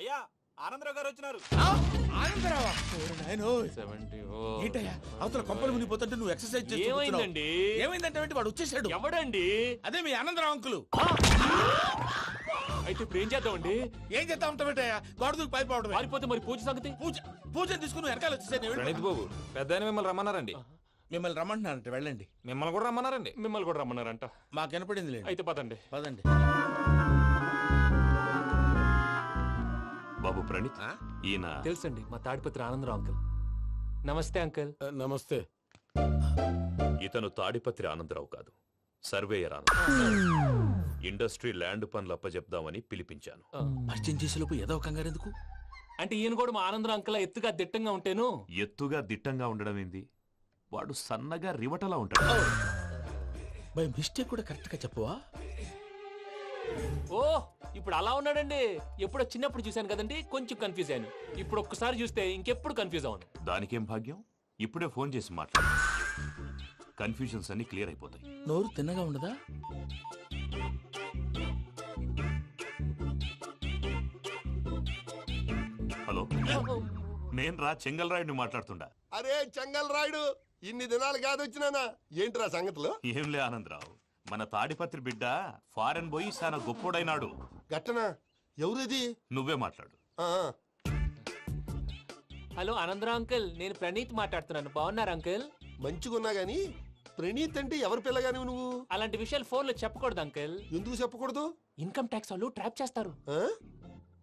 అయ్యా ఆనందరావు గారు వచ్చినారు. ఆనందరావా? ఏంటయ్యా అవతల కొంపలు మునిగిపోతుంటే నువ్వు ఎక్సర్సైజ్ చేస్తున్నావు? ఏమైందంటే వాడు వచ్చేసాడు. ఎవడండి? అదే మీ ఆనందరావు అంకులు. అయితే ఇప్పుడు ఏం చేద్దామండి? ఏం చేస్తా ఉంటావేటయ్యా? గోడ దూకి పైపోవడం. పారిపోతే మరి పూజ సంగతి? పూజ తీసుకుని వెనకాల వచ్చేసాను. ప్రణీత్ బాబు పెద్ద మిమ్మల్ని రమ్మన్నారండి. మిమ్మల్ని రమ్మంటున్నారంట, వెళ్ళండి. మిమ్మల్ని కూడా రమ్మన్నారండి. మిమ్మల్ని కూడా రమ్మన్నారంట. మాకు వినపడింది లేదు. అయితే పదండి. పదండి. బాబు ప్రణీత్, ఈయన తెలుసండి, మా తాడిపత్రి ఆనందరావు అంకుల్. నమస్తే అంకుల్. నమస్తే. ఇతను తాడిపత్రి ఆనందరావు కాదు, సర్వేయర్ ఆనందరావు. ఇండస్ట్రీ ల్యాండ్ పనులు అప్పచెప్దామని పిలిపించాను. పరిచయం చేసేలోపు ఏదో కంగారు ఎందుకు? అంటే ఈయన కూడా మా ఆనందరావు అంకుల్ ఎత్తుగా దిట్టంగా ఉంటాను. ఎత్తుగా దిట్టంగా ఉండడం ఏంది? వాడు సన్నగా రివటలా ఉంటాడు. బై మిస్టేక్ కూడా కరెక్ట్ గా చెప్పవా? ఓ ఇప్పుడు అలా ఉన్నాడండి. ఎప్పుడో చిన్నప్పుడు చూశాను కదండి, కొంచెం కన్ఫ్యూజ్ అయ్యాను. ఇప్పుడు ఒక్కసారి చూస్తే ఇంకెప్పుడు కన్ఫ్యూజ్ అవును. దానికేం భాగ్యం, ఇప్పుడే ఫోన్ చేసి మాట్లాడు. కన్ఫ్యూజన్స్ అన్ని క్లియర్ అయిపోతాయి. నోరు తిన్నగా ఉండదా? హలో, నేను రా చెంగల్రాయుడిని మాట్లాడుతుండా. అరే చెంగల్ రాయుడు, ఇన్ని దినాలు కాదు వచ్చినానా? ఏంట్రా సంగతులు? ఏంలే ఆనందరావు, మన తాడిపత్రి బిడ్డ ఫారెన్ పోయి చాలా గొప్పోడైనాడు. గట్టనా? ఎవరిది? నువ్వే మాట్లాడు. ఆ, హలో ఆనందరావు అంకుల్, నేను ప్రణీత్ మాట్లాడుతున్నాను. బాగున్నారు అంకుల్? మంచిగున్నా గాని ప్రణీత్ అంటే ఎవరి పిల్లగాని నువ్వు? అలాంటి విషయాలు ఫోన్ లో చెప్పకూడదు అంకుల్. ఎందుకు చెప్పకూడదు? ఇన్కమ్ ట్యాక్స్ వాళ్ళు ట్రాప్ చేస్తారు. ఆ?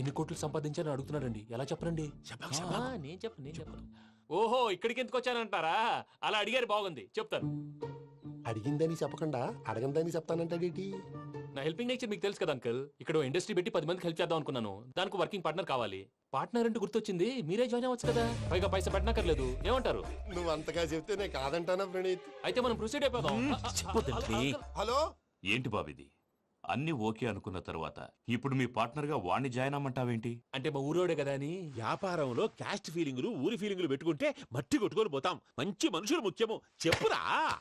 ఎన్ని కోట్లు సంపాదించాలని అడుగుతున్నారండి. ఎలా చెప్పరండి? నేను చెప్పను. ఓహో, ఇక్కడికి ఎందుకు వచ్చానంటారా? అలా అడిగారు, బాగుంది, చెప్తాను. అడిగిందని చెప్పకుండా అడగందని చెప్తానంటాడేటి? నా హెల్పింగ్ నేచర్ మీకు తెలుసు కదా అంకుల్. ఇక్కడ ఇండస్ట్రీ పెట్టి 10 మందికి హెల్ప్ చేద్దాం అనుకున్నాను. దానికి వర్కింగ్ పార్ట్నర్ కావాలి. పార్ట్నర్ అంటే గుర్తొచ్చింది, మీరే జాయిన్ అవ్వచ్చు కదా. పైగా పైసా పెట్టనక్కర్లేదు. ఏమంటారు? నువ్వు అంతగా చెప్తే నేను కాదంటానా ప్రణీత్? అయితే మనం ప్రొసీడ్ అయిపోదాం. హలో, ఏంటి బాబిది? అన్ని ఓకే అనుకున్న తర్వాత ఇప్పుడు మీ పార్ట్నర్ గా వాణ్ణి జాయిన్ అమ్మంటావేంటి? అంటే మా ఊరోడే కదా అని. వ్యాపారంలో క్యాస్ట్ ఫీలింగులు, ఊరి ఫీలింగులు పెట్టుకుంటే మట్టి కొట్టుకొని పోతాం. మంచి మనుషులు ముఖ్యము. చెప్పురా.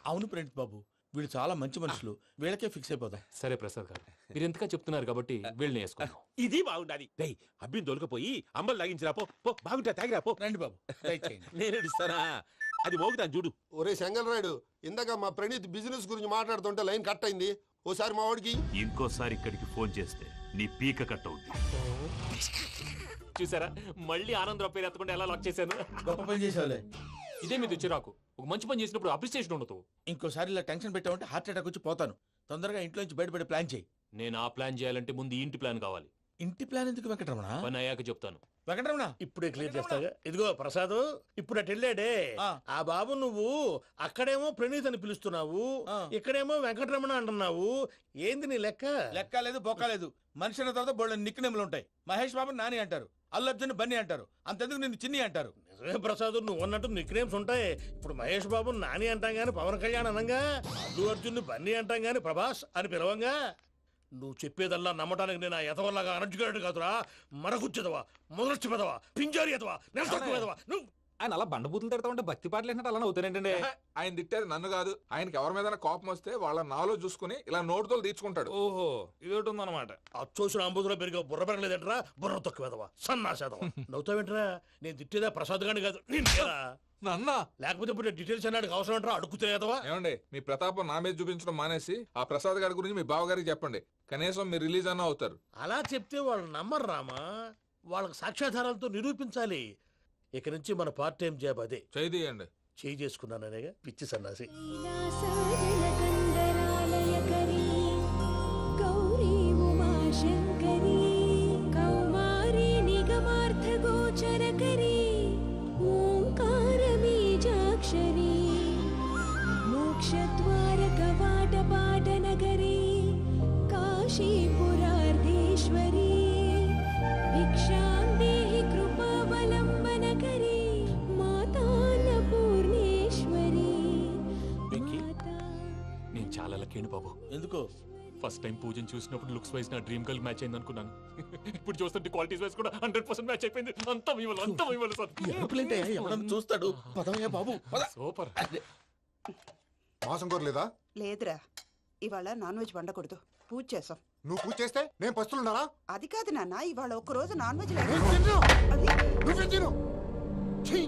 అవును ప్రణీత్ బాబు, వీళ్ళు చాలా మంచి మనుషులు. వీళ్ళకే ఫిక్స్ అయిపోదాం. సరే ప్రసాద్ గారు, మీరు ఎంతగా చెప్తున్నారు కాబట్టి వీళ్ళని వేసుకున్నాం. ఇది బాగుండాలి. డై అబ్బిని దొలకపోయి అంబలు లాగించిరా పో. పో బాగుంటా తాగిరా పో. రండి బాబు, దయచేయండి. నేను ఇస్తానా? అది మోగుతాను చూడు. ఒరే చెంగల్ రాయుడు, ఇందాక మా ప్రణీత్ బిజినెస్ గురించి మాట్లాడుతుంటే లైన్ కట్ అయింది. ఓసారి మా వాడికి ఇంకోసారి ఇక్కడికి ఫోన్ చేస్తే నీ పీక కట్ అవుద్ది. చూసారా, మళ్ళీ ఆనందరావు పేరు ఎత్తకుండా ఎలా లాక్ చేశాను. గొప్ప పని చేసేవాళ్ళే. ఇదే మీద చిరాకు. ఒక మంచి పని చేసినప్పుడు అప్రిసియేషన్ ఉండదు. ఇంకోసారి ఇలా టెన్షన్ పెట్టామంటే హార్ట్ అటాక్ వచ్చి పోతాను. తొందరగా ఇంట్లో నుంచి బయటపడే ప్లాన్ చేయి. నేను ఆ ప్లాన్ చేయాలంటే ముందు ఈ ఇంటి ప్లాన్ కావాలి. ఇంటి ప్లాన్ ఎందుకు వెంకటరమణ? పని అయ్యాక చెప్తాను. వెంకటరమణ ఇప్పుడే క్లియర్ చేస్తాగా. ఇదిగో ప్రసాద్, ఇప్పుడు అటు వెళ్ళాడే ఆ బాబు, నువ్వు అక్కడేమో ప్రణీత్ అని పిలుస్తున్నావు, ఇక్కడేమో వెంకటరమణ అంటున్నావు. ఏంది నీ లెక్క? లెక్క లేదు, బొక్క లేదు. మనిషి అన్న తర్వాత బోళ్ళ నిక్నెములు ఉంటాయి. మహేష్ బాబు నాని అంటారు, అల్లు అర్జున్ బన్నీ అంటారు, అంతెందుకు నిన్ను చిన్ని అంటారు. నిజమే ప్రసాద్, నువ్వు అన్నట్టు నిక్నేమ్స్ ఉంటాయి. ఇప్పుడు మహేష్ బాబు నాని అంటాం గాని పవన్ కళ్యాణ్ అనంగా, అల్లు అర్జున్ బన్నీ అంటాం గాని ప్రభాస్ అని పిలవంగా. నువ్వు చెప్పేదల్లా నమ్మటానికి నేను ఎతవల్లాగా అనర్జుకేటెడ్ కాదురా. మరగుచ్చదవా, మొదలచ్చి పెదవా, పింజారి ఎదవా, నెలసొక్కు పెదవా. నువ్వు ఆయన అలా బండబూతులు తిడతా ఉంటే భక్తి పాటలు ఏంటంటే అలా అవుతానంటే. ఆయన తిట్టేది నన్ను కాదు, ఆయనకి ఎవరి మీద కోపం వస్తే వాళ్ళ నాలో చూసుకుని ఇలా నోటుతో తీర్చుకుంటాడు. ఓహో, ఇది ఒకటి ఉందన్నమాట. అచ్చోసిన అంబుధులో పెరిగే బుర్ర పెరగలేదంటరా. బుర్ర తొక్కు వెదవా, సన్నాసేదవా. నవ్వుతావేంట్రా? నేను తిట్టేదా ప్రసాద్ గాని కాదు, నిన్నేరా. నన్నా? లేకపోతే ఇప్పుడు డీటెయిల్స్ అన్నాడు అవసరం అంటారా? అడుగుతాయేదవా? ఏమండి, మీ ప్రతాపం నా మీద చూపించడం మానేసి ఆ ప్రసాద్ గారి గురించి మీ బావగారికి చెప్పండి. కనీసం మీరు రిలీజ్ అన్న అవుతారు. అలా చెప్తే వాళ్ళు నమ్మరు రామా. వాళ్ళకి సాక్ష్యాధారాలతో నిరూపించాలి. ఇక నుంచి మన పార్ట్ టైం జాబ్ అదే. చేయండి. చేయి చేసుకున్నాననేగా పిచ్చి సన్నాసి. నేను చాలా లక్కీని బాబు. ఎందుకో? ఫస్ట్ టైం పూజను చూసినప్పుడు లుక్స్ వైజ్ నా డ్రీమ్ గర్ల్ మ్యాచ్ అయింది అనుకున్నాను. ఇప్పుడు చూస్తుంటే క్వాలిటీస్ వైజ్ కూడా 100% మ్యాచ్ అయిపోయింది. అంతా ఇవ్వాలి సార్. ఎవడన్నా చూస్తాడు. పదవయ్యా బాబు, పద. సూపర్. మాసం కోరలేదా? లేదురా, ఇవాళ నాన్ వెజ్ వండకూడదు, పూజ చేసాం. నువ్వు పూజ చేస్తే నేను పస్తులున్నారా? అది కాదు నాన్న, ఇవాళ ఒక్క రోజు నాన్ వెజ్ నేను తిన్ను. అది నువ్వే తిను. ఛీ!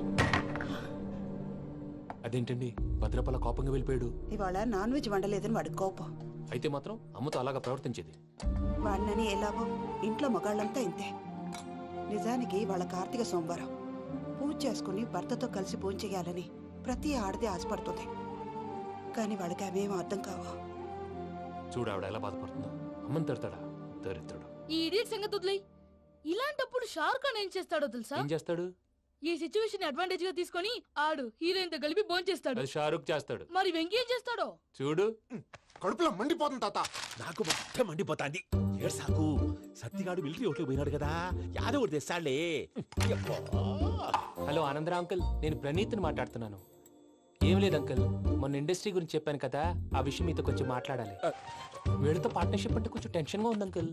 అదేంటండి భద్రపల కోపంగా వెళ్ళిపోయాడు? ఇవాళ నాన్ వెజ్ వండలేదని వాడి కోపం. అయితే మాత్రం అమ్మతో అలాగా ప్రవర్తించేది. వాడినని ఎలాగో ఇంట్లో మగాళ్ళంతా ఇంతే. నిజానికి వాళ్ళ కార్తీక సోమవారం పూజ చేసుకుని భర్తతో కలిసి పూజ చేయాలని ప్రతి ఆడది ఆశపడుతుంది. కానీ వాళ్ళకి అవేం అర్థం కావా. చూడు ఆవిడ ఎలా బాధపడుతుందో. అమ్మని తిడతాడా దరిద్రుడు. ఈ ఇడియట్ సంగతి వదిలేయ్. ఇలాంటప్పుడు షారుఖ్ ఖాన్ ఏం చేస్తాడో తెలుసా? ఏం చేస్తాడు? ఈ సిచ్యువేషన్ అడ్వాంటేజ్ గా తీసుకొని ఆడు హీరోయిన్ తో కలిపి బోన్ చేస్తాడు. అది షారుఖ్ చేస్తాడు. మరి వెంకీ ఏం చేస్తాడో చూడు. కడుపులో మండిపోతుంది తాత. నాకు మొత్తం మండిపోతాంది. ఏడ్సాకు, సత్తిగాడు మిలిటరీ ఒకటి పోయినాడు కదా, యాదవ్ ఒకటి తెస్తాడులే. యబ్బా. హలో ఆనందరా అంకుల్, నేను ప్రణీత్ని మాట్లాడుతున్నాను. ఏం లేదు అంకుల్, మొన్న ఇండస్ట్రీ గురించి చెప్పాను కదా, ఆ విషయం మీతో కొంచెం మాట్లాడాలి. వీడితో పార్ట్నర్షిప్ అంటే కొంచెం టెన్షన్ గా ఉంది అంకుల్.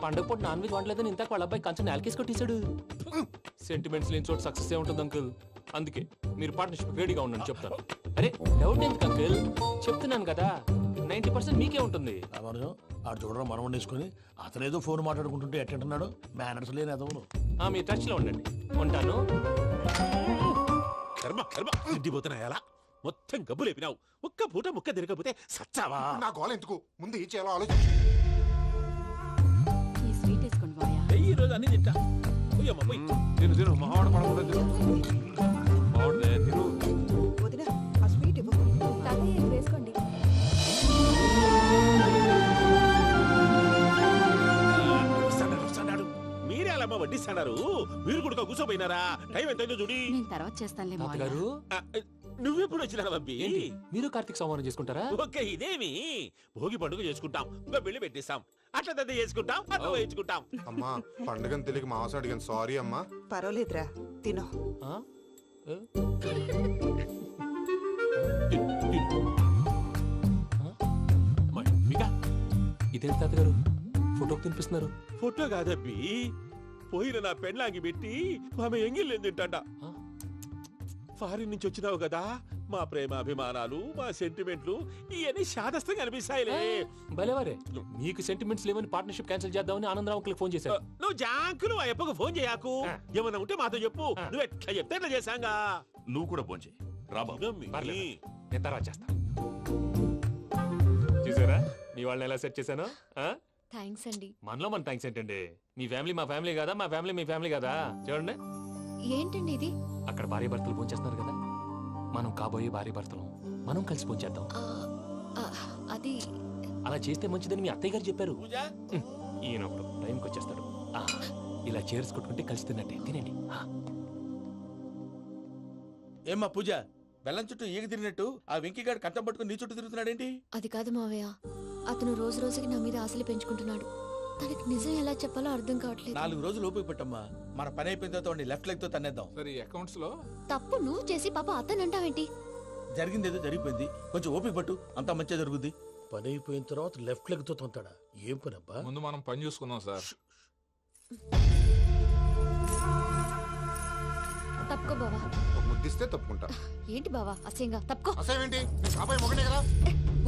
పండగ పూట నాన్ వెజ్ వండలేదని ఇంతకు వాళ్ళ అబ్బాయి కంచెం నేలకేసి కొట్టేశాడు. సెంటిమెంట్స్ లేని చోట సక్సెస్ ఏ ఉంటుంది అంకుల్. అందుకే మీరు పార్ట్నర్షిప్ రెడీగా ఉండండి చెప్తాను. అరే డౌట్ ఎందుకు అంకుల్, చెప్తున్నాను కదా 90% మీకే ఉంటుంది. రామానుజం ఆడు చూడడం మనం వండేసుకుని అతనేదో ఫోన్ మాట్లాడుకుంటుంటే ఎట్టంటున్నాడు. మేనర్స్ లేని అదవును. మీ టచ్ లో ఉండండి. ఉంటాను. కర్మ కర్మ తిండిపోతున్నాయి అలా మొత్తం గబ్బు లేపినావు. ఒక్క పూట ముక్క తిరగకపోతే సచ్చావా? నా గోల ఎందుకు, ముందు ఏం చేయాలో ఆలోచించు. ఈ స్వీట్ వేసుకోండి బాయా. ఈ రోజు అన్ని తింటా. పోయమ్మ పోయి. తిను తిను మావాడ పడకుండా తిను. మావాడదే తిను. వదిన ఆ స్వీట్ ఇవ్వకు. వేసుకోండి. వస్తాడు. మీరే అలా వడ్డిస్తాడారు. మీరు కూడా కూర్చోపోయినారా? టైం ఎంతైందో చూడి. నేను తర్వాత చేస్తానులే తాతగారు ఆ, నువ్వెప్పుడు వచ్చినా బంబి? ఏంటి మీరు కార్తీక్ సంహారం చేసుకుంటారా? ఓకే, ఇదేమి భోగి పండుగ చేసుకుంటాం, ఇంకా పెళ్లి పెట్టేస్తాం, అట్లా దద్ద చేసుకుంటాం, అట్లా వేయించుకుంటాం. అమ్మా పండుగని తెలియక మాంసం అడిగాను, సారీ అమ్మా. పర్వాలేదురా, తినో. ఆ? ఏ? ఇదేంటి తాతగారు ఫోటోకి తినిపిస్తున్నారు? ఫోటో కాదబ్బి, పోయిన నా పెళ్ళాంగి పెట్టి ఆమె ఎంగిల్లేం తింటాడ. ఫారిన్ నుంచి వచ్చినావు కదా, మా ప్రేమ అభిమానాలు, మా సెంటిమెంట్లు ఇవన్నీ శాదస్తంగా అనిపిస్తాయిలే. భలేవారే, మీకు సెంటిమెంట్స్ లేవని పార్ట్నర్షిప్ క్యాన్సిల్ చేద్దామని ఆనందరావు అంకుల్ ఫోన్ చేశారు. నువ్వు జాంకులు ఆ అప్పకు ఫోన్ చేయకు. ఏమన్నా ఉంటే మాతో చెప్పు. నువ్వు ఎట్లా చెప్తే ఎట్లా చేశాంగా. నువ్వు కూడా ఫోన్ చేయి రాబా. పర్లేదు, నేను తర్వాత చేస్తా. చూసారా మీ వాళ్ళని ఎలా సెట్ చేశాను? థ్యాంక్స్ అండి. మనలో మన థ్యాంక్స్ ఏంటండి? మీ ఫ్యామిలీ మా ఫ్యామిలీ కదా, మా ఫ్యామిలీ మీ ఫ్యామిలీ కదా. చూడండి, ఏంటండి ఇది? అక్కడ భార్య భర్తలు ఫోన్ చేస్తున్నారు కదా, మనం కాబోయే భార్య భర్తలు మనం కలిసి ఫోన్ చేద్దాం. అది అలా చేస్తే మంచిదని మీ అత్తయ్య గారు చెప్పారు. పూజ ఈయన ఒకడు టైంకి వచ్చేస్తాడు. ఇలా చేర్స్ కొట్టుకుంటే కలిసి తిన్నట్టే. తినండి. ఏమ్మా పూజ, బెల్లం చుట్టూ ఈగ తిరిగినట్టు ఆ వెంకీగాడు కంటం పట్టుకుని నీ చుట్టూ తిరుగుతున్నాడేంటి? అది కాదు మావయ్య, అతను రోజు రోజుకి నా మీద ఆశలు పెంచుకుంటున్నాడు. తనకి నిజం ఎలా చెప్పాలో అర్థం కావట్లేదు. 4 రోజులు ఓపిక పట్టమ్మా, మన పని అయిపోయిన తర్వాత వాడిని లెఫ్ట్ లెగ్ తో తన్నేద్దాం. సరే అకౌంట్స్ లో తప్పు నువ్వు చేసి పాప అతను అంటావేంటి? జరిగింది ఏదో జరిగిపోయింది, కొంచెం ఓపిక పట్టు, అంతా మంచిగా జరుగుద్ది. పని అయిపోయిన తర్వాత లెఫ్ట్ లెగ్ తో తొంతాడా? ఏం పని అబ్బా? ముందు మనం పని చూసుకుందాం సార్. తప్పుకో బావా. ఒక ముద్దిస్తే తప్పుకుంటా. ఏంటి బావా అసహ్యంగా? తప్పుకో. అసేమేంటి, నీ కాబోయే మొగనే కదా.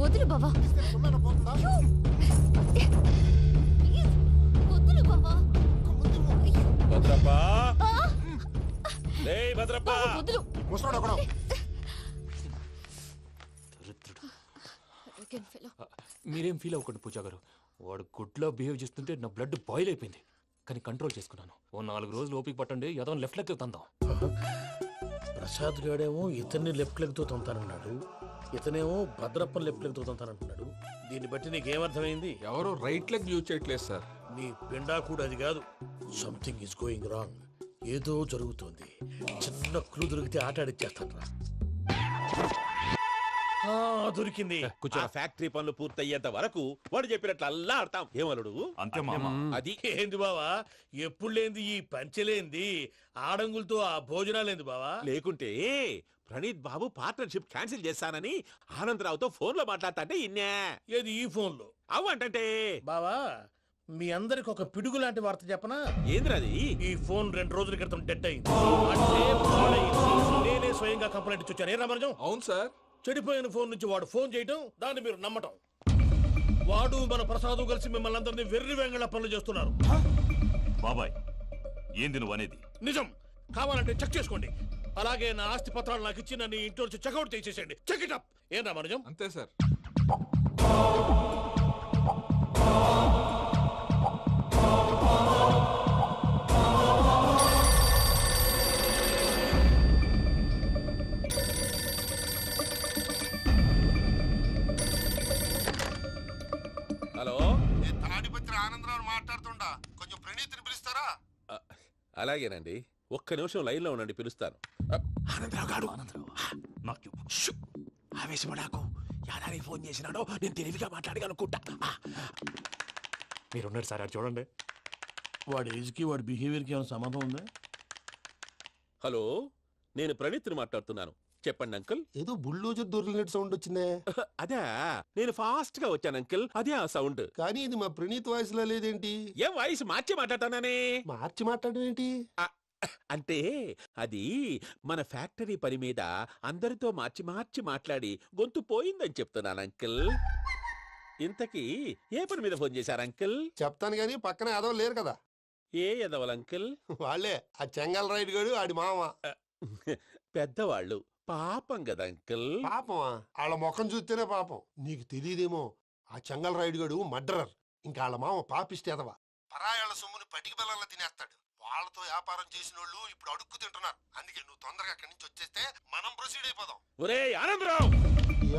వదులు బావా. ఇస్తే తుమ్మెన పోతుందా? వదులు బావా. భద్రప్పా, లేయ్ భద్రప్పా. వదులు. ముసలోడు ఒకడు. Arrogant fellow. మీరేం ఫీల్ అవ్వకండి పూజా గారు. వాడు గుడ్లో బిహేవ్ చేస్తుంటే నా బ్లడ్ బాయిల్ అయిపోయింది. కానీ కంట్రోల్ చేసుకున్నాను. ఓ 4 రోజులు ఓపిక పట్టండి, ఏదో లెఫ్ట్ లెగ్ తందాం. ప్రసాద్ గాడేమో ఇతన్ని లెఫ్ట్ లెగ్ తో తొంతానన్నాడు, ఇతనేమో భద్రప్పని లెఫ్ట్ లెగ్ తో తొంతానంటున్నాడు. దీన్ని బట్టి నీకేమర్థమైంది? ఎవరు రైట్ లెగ్ యూజ్ చేయట్లేదు సార్. నీ పిండా కూడా అది కాదు. Something is going wrong. ఏదో జరుగుతోంది. చిన్న క్లూ దొరికితే ఆట ఆడిచ్చేస్తాను రా. దొరికింది. ఆ ఫ్యాక్టరీ పనులు పూర్తయ్యేంత వరకు వాడు చెప్పినట్లు అల్లా ఆడతాం. ఏమలుడు? అంతే మామ. అది ఏంది బావా, ఎప్పుడు లేంది ఈ పంచలేంది, ఆడంగులతో ఆ భోజనాలేంది బావా? లేకుంటే ప్రణీత్ బాబు పార్ట్నర్షిప్ క్యాన్సిల్ చేస్తానని ఆనందరావుతో ఫోన్ లో మాట్లాడతాంటే ఇన్నే. ఏది ఈ ఫోన్ లో? అవ్వంటే బావా, మీ అందరికి ఒక పిడుగు లాంటి వార్త చెప్పనా? ఏంద్రది? ఈ ఫోన్ 2 రోజుల క్రితం డెడ్ అయింది. అంటే పాడైంది. నేనే స్వయంగా కంప్లైంట్ ఇచ్చి వచ్చాను. ఏ రామరాజం? అవును సార్. చెడిపోయిన ఫోన్ నుంచి వాడు ఫోన్ చేయటం, దాన్ని మీరు నమ్మటం. వాడు మన ప్రసాదు కలిసి మిమ్మల్ని అందరినీ వెర్రి వెంగళ పనులు చేస్తున్నారు. బాబాయ్ ఏంది నువ్వు అనేది? నిజం. కావాలంటే చెక్ చేసుకోండి. అలాగే నా ఆస్తి పత్రాలు నాకు ఇచ్చి నన్ను ఇంట్లో నుంచి చెక్అౌట్ చేసేసేయండి. Check it up. ఏం రామనుజం? అంతే సార్. హలో, నేను తాడిపత్రి ఆనందరావు మాట్లాడుతుండా, కొంచెం ప్రణీతిని పిలుస్తారా? అలాగేనండి. ఒక్క నిమిషం లైన్ లో ఉండండి, పిలుస్తాను. ఆనందరావు గాడు. నాకు ఆవేశపడాకు. యాదారి ఫోన్ చేసినాడో నేను తెలివిగా మాట్లాడగలనుకుంటా. మీరున్నారు సార్, అది చూడండి. వాడి ఏజ్కి వాడి బిహేవియర్కి ఏమైనా సంబంధం ఉందా? హలో, నేను ప్రణీత్ని మాట్లాడుతున్నాను. చెప్పండి అంకుల్. ఏదో బుల్డోజర్ దొరికినట్టు సౌండ్ వచ్చిందే. అదే, నేను ఫాస్ట్ గా వచ్చాను అంకుల్. అదే ఆ సౌండ్. కానీ ఇది మా ప్రణీత్ వాయిస్ లో లేదేంటి? ఏ వాయిస్ మార్చి మాట్లాడతాననే? మార్చి మాట్లాడడం ఏంటి? అంటే అది మన ఫ్యాక్టరీ పని మీద అందరితో మార్చి మార్చి మాట్లాడి గొంతు పోయిందని చెప్తున్నాను అంకుల్. ఇంతకీ ఏ పని మీద ఫోన్ చేశారు అంకుల్? చెప్తాను గానీ పక్కన ఏదో లేరు కదా. ఏ ఎదవలు అంకుల్? వాళ్ళే ఆ చెంగల్ రైడ్ గడు ఆడి మామ. పెద్దవాళ్ళు, పాపం కదా అంకుల్. పాపమా? వాళ్ళ ముఖం చూస్తేనే పాపం. నీకు తెలియదేమో, ఆ చెంగల్ రైడ్ గడు మర్డరర్. ఇంకా వాళ్ళ మామ పాపిస్తేదవా. పరాయాళ్ళ సొమ్ముని పటికి బెల్లంలో తినేస్తాడు. వాళ్ళతో వ్యాపారం చేసిన వాళ్ళు ఇప్పుడు అడుక్కు తింటున్నారు. అందుకే నువ్వు తొందరగా అక్కడి నుంచి వచ్చేస్తే మనం ప్రొసీడ్ అయిపోదాం. ఒరే ఆనందరావు,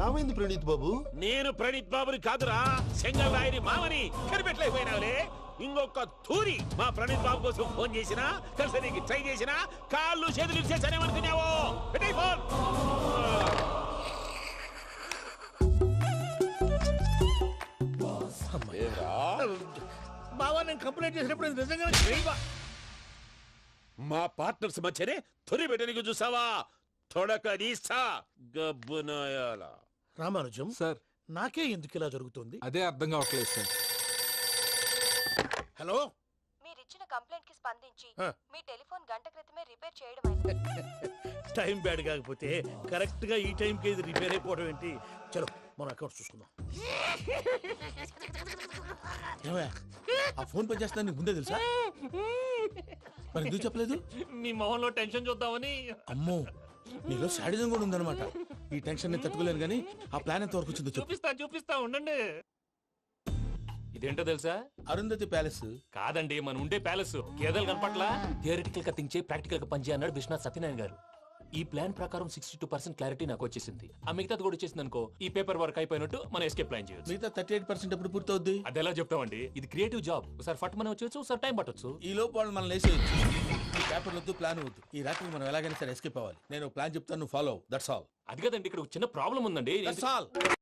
ఏమైంది ప్రణీత్ బాబు? నేను ప్రణీత్ బాబుని కాదురా, సెంగల్ రాయని మామని. కనిపెట్టలేకపోయినావులే. ఇంకొక తూరి మా ప్రణీత్ బాబు కోసం ఫోన్ చేసినా, కలిసి నీకు ట్రై చేసినా కాళ్ళు చేతులు ఇచ్చేసానేమనుకున్నావో. పెట్టేయ్ ఫోన్. బావా, నేను కంప్లైంట్ చేసినప్పుడు ఇది నిజంగానే చేయవా? మా పార్ట్నర్స్ మధ్యనే తొలి పెట్టడానికి చూసావా? తొడక నీస్తా గబ్బునాయాల. రామానుజం సార్ నాకే ఎందుకు ఇలా జరుగుతుంది? అదే అర్థం కావట్లేదు సార్. హలో, మీరిచ్చిన కంప్లైంట్ కి స్పందించి ఆ. మీ టెలిఫోన్ గంట క్రితమే రిపేర్ చేయడం టైం బ్యాడ్ కాకపోతే కరెక్ట్ గా ఈ టైంకి ఇది రిపేర్ అయిపోవడం ఏంటి? చలో మన అకౌంట్ చూసుకుందాం. ఏమయ్య, ఆ ఫోన్ పనిచేస్తున్నా నీకు ముందే తెలుసా? మరి ఎందుకు చెప్పలేదు? మీ మొహంలో టెన్షన్ చూద్దామని. అమ్మో, నీలో శాడిజం కూడా ఉందన్నమాట. ఈ టెన్షన్ నేను తట్టుకోలేను కానీ ఆ ప్లాన్ ఎంత వరకు వచ్చిందో చెప్పు. చూపిస్తా ఉండండి. ఇదేంటో తెలుసా? అరుంధతి ప్యాలెస్ కాదండి, మన ఉండే ప్యాలెస్. గేదెలు కనపట్లా? థియరిటికల్ గా థింక్ చేయి, ప్రాక్టికల్ గా పనిచేయ అన్నాడు విశ్వనాథ్ సత్యనారాయణ గారు. ఈ ప్లాన్ ప్రకారం 62% క్లారిటీ నాకు వచ్చేసింది. ఆ మిగతాది కూడా వచ్చేసింది అనుకో, ఈ పేపర్ వర్క్ అయిపోయినట్టు మనం ఎస్కేప్ ప్లాన్ చేయొచ్చు. మిగతా 38% ఎప్పుడు పూర్తవుద్ది? అది ఎలా చెప్తామండి? ఇది క్రియేటివ్ జాబ్. ఒకసారి ఫట్ మనం వచ్చేచ్చు, ఒకసారి టైం పట్టొచ్చు. ఈ లోపు వాళ్ళు మనం లేసేయచ్చు. ఈ పేపర్ వద్దు, ప్లాన్ వద్దు. ఈ రాత్రికి మనం ఎలాగైనా సరే ఎస్కేప్ అవ్వాలి. నేను ప్లాన్ చెప్తాను, నువ్వు ఫాలో. That's all. అది కదండి, ఇక్కడ ఒక చిన్న ప్రాబ్లం ఉందండి. That's all.